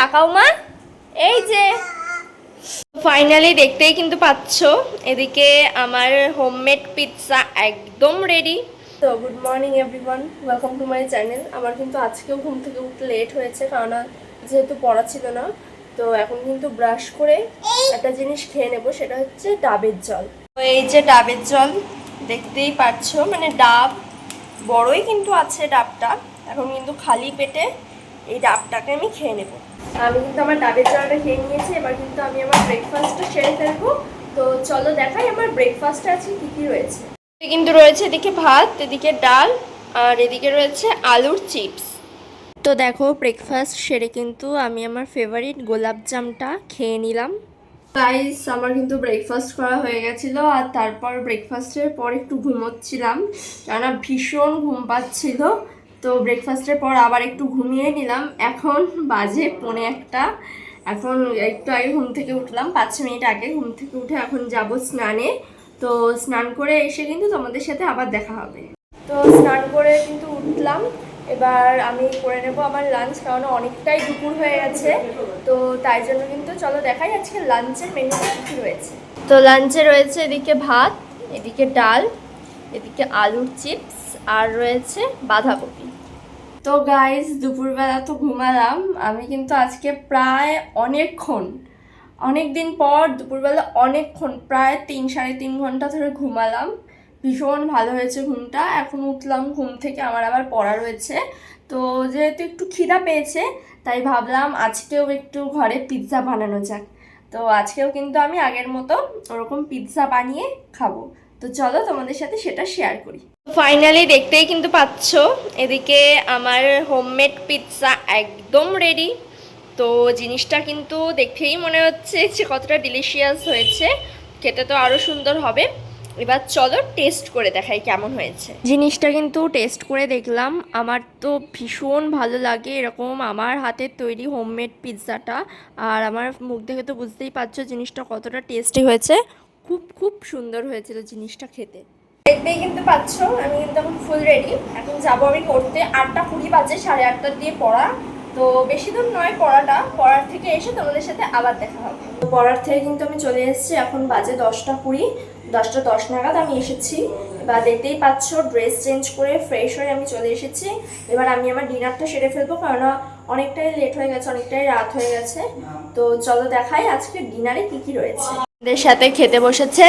তাকাও মা, এই যে ফাইনালি দেখতেই কিন্তু পাচ্ছ, এদিকে আমার হোমমেড পিৎজা একদম রেডি। তো good morning everyone, welcome to my channel. আমার কিন্তু আজকেও ঘুম থেকে উঠতে লেট হয়েছে, কারণ যেহেতু পড়া ছিল না। তো এখন কিন্তু ব্রাশ করে একটা জিনিস খেয়ে নেব, সেটা হচ্ছে ডাবের জল। তো এই যে ডাবের জল দেখতেই পাচ্ছ, মানে ডাব বড়ই কিন্তু আছে ডাবটা। এখন কিন্তু খালি পেটে এই ডাবটাকে আমি খেয়ে নেব। আমি কিন্তু আমার ডাবের জলটা খেয়ে নিয়েছি, এবার কিন্তু আমি আমার ব্রেকফাস্টটা সেরে ফেলবো। তো চলো দেখাই আমার ব্রেকফাস্টে আছে কি কি রয়েছে। কিন্তু রয়েছে এদিকে ভাত, এদিকে ডাল, আর এদিকে রয়েছে আলুর চিপস। তো দেখো ব্রেকফাস্ট সেরে কিন্তু আমি আমার ফেভারিট গোলাপজামটা খেয়ে নিলাম। গাইস, আমার কিন্তু ব্রেকফাস্ট করা হয়ে গেছিলো, আর তারপর ব্রেকফাস্টের পর একটু ঘুমোচ্ছিলাম, কেননা ভীষণ ঘুম পাচ্ছিল। তো ব্রেকফাস্টের পর আবার একটু ঘুমিয়ে নিলাম। এখন বাজে 1:45। এখন একটু আগে ঘুম থেকে উঠলাম, 5 মিনিট আগে ঘুম থেকে উঠে এখন যাব স্নানে। তো স্নান করে এসে কিন্তু তোমাদের সাথে আবার দেখা হবে। তো স্নান করে কিন্তু উঠলাম, এবার আমি করে নেব আমার লাঞ্চ, কারণ অনেকটাই দুপুর হয়ে গেছে। তো তাই জন্য কিন্তু চলো দেখাই আজকে লাঞ্চের মেনুতে কী রয়েছে। তো লাঞ্চে রয়েছে এদিকে ভাত, এদিকে ডাল, এদিকে আলুর চিপস, আর রয়েছে বাঁধাকপি। তো গাইস, দুপুরবেলা তো ঘুমালাম আমি কিন্তু আজকে প্রায় অনেক দিন পর দুপুরবেলা অনেকক্ষণ, প্রায় 3-3.5 ঘন্টা ধরে ঘুমালাম। ভীষণ ভালো হয়েছে ঘুমটা। এখন উঠলাম ঘুম থেকে, আমার আবার পড়া রয়েছে। তো যেহেতু একটু খিদা পেয়েছে, তাই ভাবলাম আজকেও একটু ঘরে পিৎজা বানানো যাক। তো আজকেও কিন্তু আমি আগের মতো ওরকম পিৎজা বানিয়ে খাবো। তো চলো তোমাদের সাথে সেটা শেয়ার করি। ফাইনালি দেখতেই কিন্তু পাচ্ছ, এদিকে আমার হোমমেড পিৎজা একদম রেডি। তো জিনিসটা কিন্তু দেখেই মনে হচ্ছে যে কতটা ডিলিশিয়াস হয়েছে, খেতে তো আরও সুন্দর হবে। এবার চলো টেস্ট করে দেখাই কেমন হয়েছে। জিনিসটা কিন্তু টেস্ট করে দেখলাম, আমার তো ভীষণ ভালো লাগে এরকম আমার হাতের তৈরি হোমমেড পিৎজাটা। আর আমার মুখ দেখে তো বুঝতেই পারছো জিনিসটা কতটা টেস্টি হয়েছে। খুব খুব সুন্দর হয়েছিল জিনিসটা খেতে। দেখতেই কিন্তু পাচ্ছ আমি কিন্তু এখন ফুল রেডি। এখন যাবো আমি পড়তে, 8:20 বাজে, 8:30 দিয়ে পড়া। তো বেশি দূর নয় পড়ার থেকে এসে তোমাদের সাথে আবার দেখা হবে। তো পড়ার থেকে কিন্তু আমি চলে এসেছি, এখন বাজে 10:20, 10:10 নাগাদ আমি এসেছি। এবার দেখতেই পাচ্ছ ড্রেস চেঞ্জ করে ফ্রেশ হয়ে আমি চলে এসেছি। এবার আমি আমার ডিনারটা সেরে ফেলবো, কারণ অনেকটাই লেট হয়ে গেছে, অনেকটাই রাত হয়ে গেছে। তো চলো দেখাই আজকে ডিনারে কি কি রয়েছে। এদের সাথে খেতে বসেছে,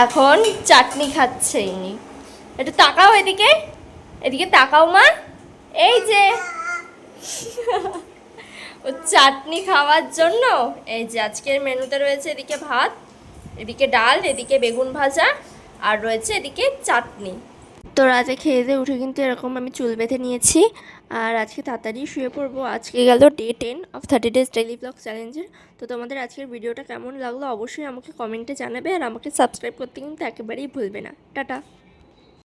এখন চাটনি খাচ্ছে ইনি। একটু তাকাও এদিকে, এদিকে তাকাও মা, এই যে ও চাটনি খাওয়ার জন্য। এই যে আজকের মেনুতে রয়েছে এদিকে ভাত, এদিকে ডাল, এদিকে বেগুন ভাজা, আর রয়েছে এদিকে চাটনি। তো রাতে খেয়ে দিয়ে উঠে কিন্তু এরকম আমি চুল বেঁধে নিয়েছি, আর আজকে তাড়াতাড়ি শুয়ে পড়বো। আজকে গেল day 10 of 30 days daily blog চ্যালেঞ্জের। তো তোমাদের আজকের ভিডিওটা কেমন লাগলো অবশ্যই আমাকে কমেন্টে জানাবে, আর আমাকে সাবস্ক্রাইব করতে কিন্তু একেবারেই ভুলবে না। টাটা।